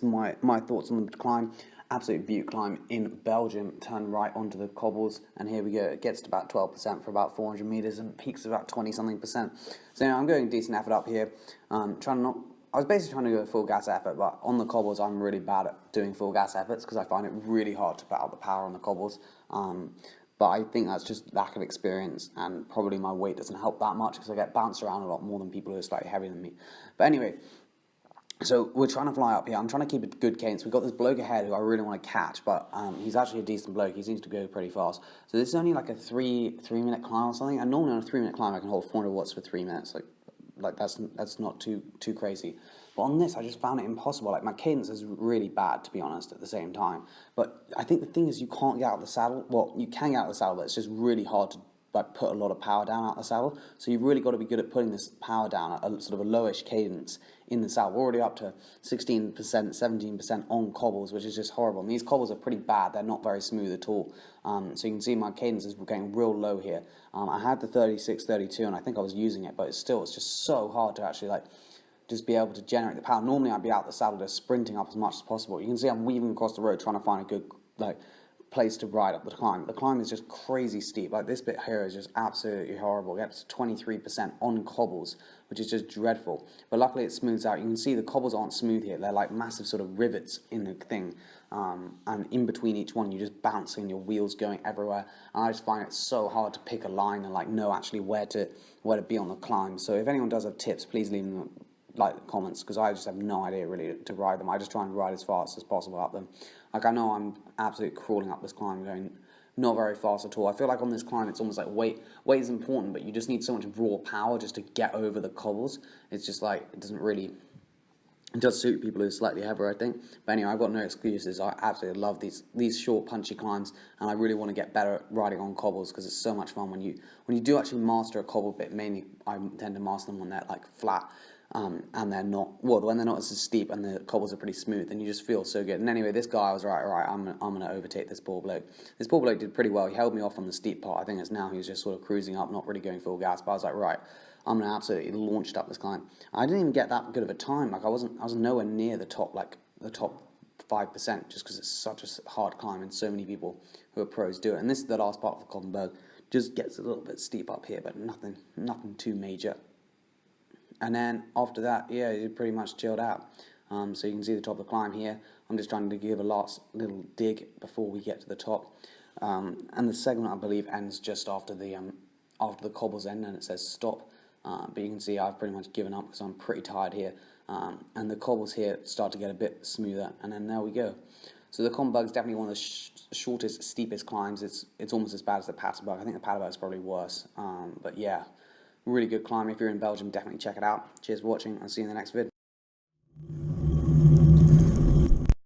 this is my thoughts on the climb. Absolute beaut climb in Belgium. Turn right onto the cobbles, and here we go. It gets to about 12% for about 400 meters and peaks about 20-something%. So I'm going decent effort up here. I was basically trying to go full gas effort, but on the cobbles I'm really bad at doing full gas efforts because I find it really hard to put out the power on the cobbles. But I think that's just lack of experience, and probably my weight doesn't help that much because I get bounced around a lot more than people who are slightly heavier than me. But anyway, so we're trying to fly up here. I'm trying to keep a good cadence. We've got this bloke ahead who I really want to catch, but he's actually a decent bloke. He seems to go pretty fast. So this is only like a three-minute climb or something. And normally on a 3-minute climb I can hold 400 watts for 3 minutes. Like that's not too crazy. But on this, I just found it impossible. Like, my cadence is really bad, to be honest, at the same time. But I think the thing is, you can't get out of the saddle. Well, you can get out of the saddle, but it's just really hard to put a lot of power down out of the saddle. So you've really got to be good at putting this power down at a sort of a lowish cadence in the saddle. We're already up to 16%, 17% on cobbles, which is just horrible. And these cobbles are pretty bad. They're not very smooth at all. So you can see my cadence is getting real low here. I had the 36, 32, and I think I was using it, but it's just so hard to actually just be able to generate the power. Normally I'd be out the saddle just sprinting up as much as possible. You can see I'm weaving across the road trying to find a good place to ride up the climb. The climb is just crazy steep. Like, this bit here is just absolutely horrible. It gets to 23% on cobbles, which is just dreadful. But luckily it smooths out. You can see the cobbles aren't smooth here. They're like massive sort of rivets in the thing. And in between each one, you're just bouncing, your wheels going everywhere. And I just find it so hard to pick a line and know actually where to be on the climb. So if anyone does have tips, please leave them comments, because I just have no idea really to ride them. I just try and ride as fast as possible up them. I know I'm absolutely crawling up this climb, going not very fast at all. I feel like on this climb it's almost like weight is important, but you just need so much raw power just to get over the cobbles. It's just it does suit people who are slightly heavier, I think. But anyway, I've got no excuses. I absolutely love these short, punchy climbs, and I really want to get better at riding on cobbles because it's so much fun when you do actually master a cobble bit. Mainly, I tend to master them when they're flat. And they're not, well, when they're not as steep and the cobbles are pretty smooth, then you just feel so good. And anyway, this guy, I was right, I'm gonna overtake this poor bloke. This poor bloke did pretty well. He held me off on the steep part. I think it's now he's just sort of cruising up, not really going full gas. But I was like, right, I'm gonna absolutely launch up this climb. I didn't even get that good of a time. I was nowhere near the top, the top 5%, just because it's such a hard climb and so many people who are pros do it. And this is the last part of the Koppenberg. Just gets a little bit steep up here, but nothing too major. And then after that, yeah, you pretty much chilled out. So you can see the top of the climb here. I'm just trying to give a last little dig before we get to the top. And the segment, I believe, ends just after the cobbles end, and it says stop. But you can see I've pretty much given up because I'm pretty tired here. And the cobbles here start to get a bit smoother, and then there we go. So the Koppenberg is definitely one of the shortest, steepest climbs. It's almost as bad as the Paterberg. I think the Paterberg is probably worse. But yeah. Really good climb. If you're in Belgium, definitely check it out. Cheers for watching. I'll see you in the next vid.